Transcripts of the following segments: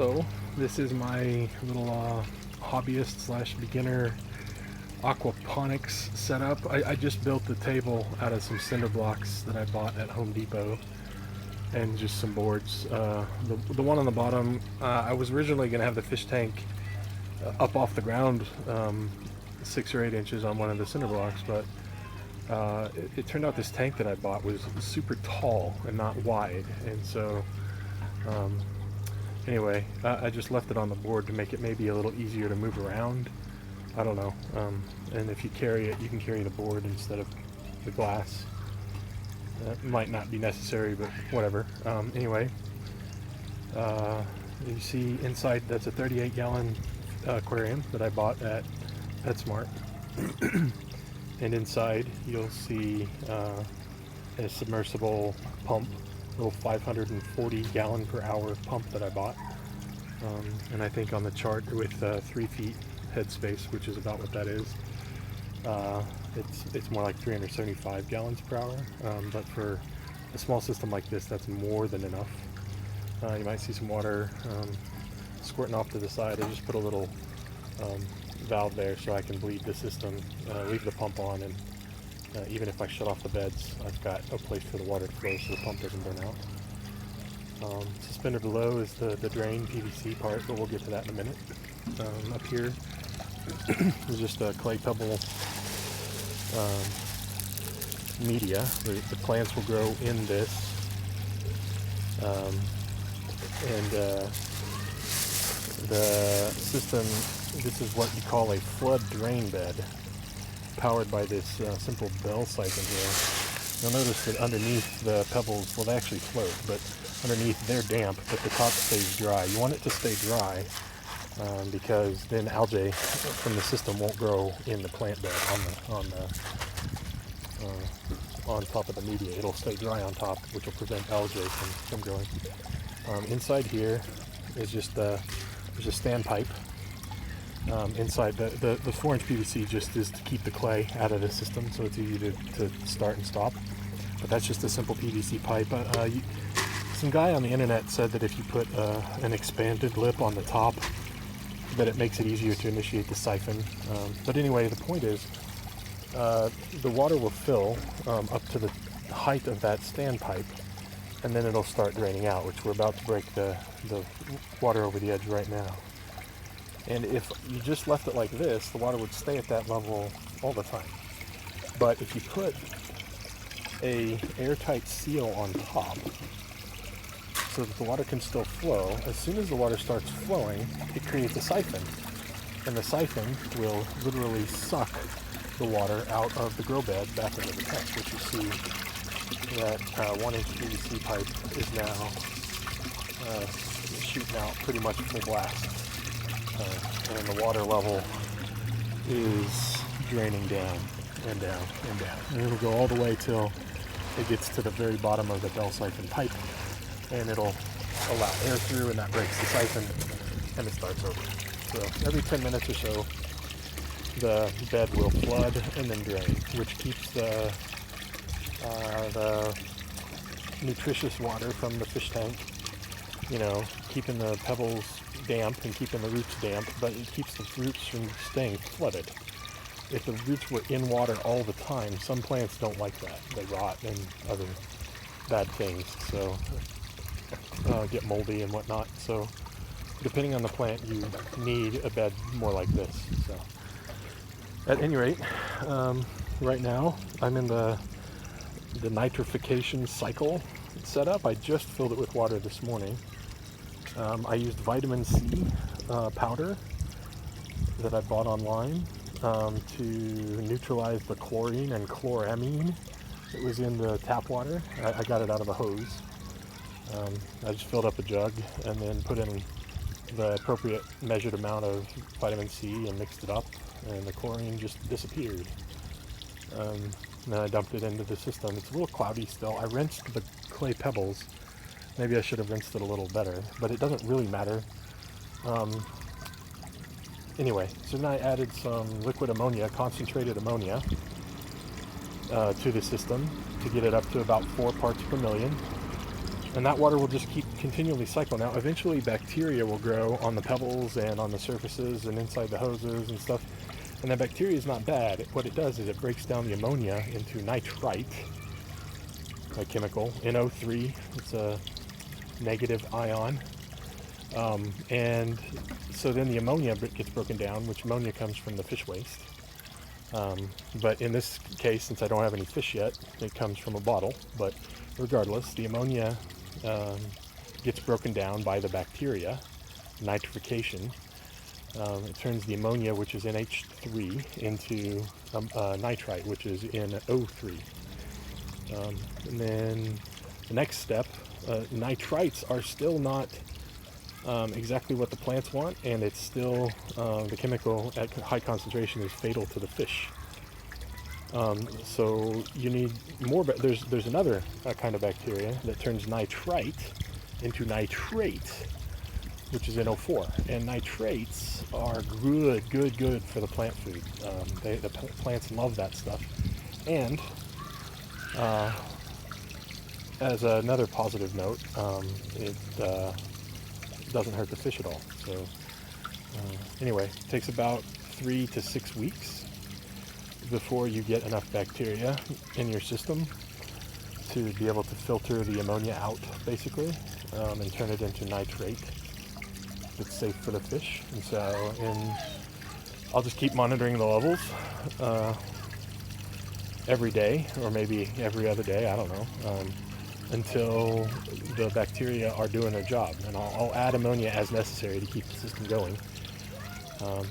So this is my little hobbyist slash beginner aquaponics setup. I just built the table out of some cinder blocks that I bought at Home Depot and just some boards. The one on the bottom, I was originally going to have the fish tank up off the ground 6 or 8 inches on one of the cinder blocks, but it turned out this tank that I bought was super tall and not wide, and so anyway, I just left it on the board to make it maybe a little easier to move around. I don't know. And if you carry it, you can carry the board instead of the glass. That might not be necessary, but whatever. Anyway, you see inside, that's a 38-gallon aquarium that I bought at PetSmart. And inside, you'll see a submersible pump, little 540 gallon per hour pump that I bought. And I think on the chart with 3 feet headspace, which is about what that is, it's more like 375 gallons per hour. But for a small system like this, that's more than enough. You might see some water squirting off to the side. I just put a little valve there so I can bleed the system, leave the pump on, and even if I shut off the beds, I've got a place for the water to flow so the pump doesn't burn out. Suspended below is the drain PVC part, but we'll get to that in a minute. Up here is just a clay pebble media. The plants will grow in this, and the system, this is what you call a flood drain bed, powered by this simple bell siphon here. You'll notice that underneath the pebbles, well, they actually float, but underneath they're damp, but the top stays dry. You want it to stay dry because then algae from the system won't grow in the plant bed on top of the media. It'll stay dry on top, which will prevent algae from growing. Inside here is just there's a standpipe. Inside the 4-inch PVC just is to keep the clay out of the system, so it's easy to start and stop. But that's just a simple PVC pipe. Some guy on the internet said that if you put an expanded lip on the top, that it makes it easier to initiate the siphon. But anyway, the point is, the water will fill up to the height of that standpipe, and then it'll start draining out, which we're about to break the water over the edge right now. And if you just left it like this, the water would stay at that level all the time. But if you put a airtight seal on top so that the water can still flow, as soon as the water starts flowing, it creates a siphon. And the siphon will literally suck the water out of the grow bed back into the tank, which you see that 1-inch PVC pipe is now shooting out pretty much full blast. And the water level is draining down and down and down. And it'll go all the way till it gets to the very bottom of the bell siphon pipe, and it'll allow air through, and that breaks the siphon, and it starts over. So every 10 minutes or so, the bed will flood and then drain, which keeps the nutritious water from the fish tank, keeping the pebbles damp and keeping the roots damp, but it keeps the roots from staying flooded. If the roots were in water all the time, some plants don't like that. They rot and other bad things, so get moldy and whatnot. So depending on the plant, you need a bed more like this. So at any rate, right now I'm in the nitrification cycle setup. I just filled it with water this morning. I used vitamin C powder that I bought online to neutralize the chlorine and chloramine that was in the tap water. I got it out of a hose. I just filled up a jug and then put in the appropriate measured amount of vitamin C and mixed it up, and the chlorine just disappeared. Then I dumped it into the system. It's a little cloudy still. I rinsed the clay pebbles. Maybe I should have rinsed it a little better, but it doesn't really matter. Anyway, so then I added some liquid ammonia, concentrated ammonia, to the system to get it up to about 4 parts per million. And that water will just keep continually cycle. Now, eventually bacteria will grow on the pebbles and on the surfaces and inside the hoses and stuff. And that bacteria is not bad. What it does is it breaks down the ammonia into nitrite, a chemical, NO3. It's a negative ion. And so then the ammonia gets broken down, which ammonia comes from the fish waste. But in this case, since I don't have any fish yet, it comes from a bottle. But regardless, the ammonia gets broken down by the bacteria, nitrification. It turns the ammonia, which is NH3, into nitrite, which is NO3. And then the next step, nitrites are still not exactly what the plants want, and it's still the chemical at high concentration is fatal to the fish. So you need more. There's another kind of bacteria that turns nitrite into nitrate, which is NO4. And nitrates are good for the plant food. The plants love that stuff. And as another positive note, it doesn't hurt the fish at all. So anyway, it takes about 3 to 6 weeks before you get enough bacteria in your system to be able to filter the ammonia out, basically, and turn it into nitrate that's safe for the fish. And so I'll just keep monitoring the levels every day, or maybe every other day, I don't know, until the bacteria are doing their job. And I'll add ammonia as necessary to keep the system going.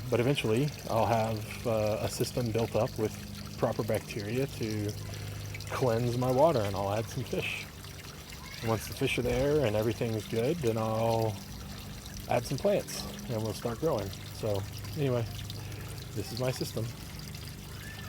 But eventually I'll have a system built up with proper bacteria to cleanse my water, and I'll add some fish. And once the fish are there and everything is good, then I'll add some plants and we'll start growing. So anyway, this is my system.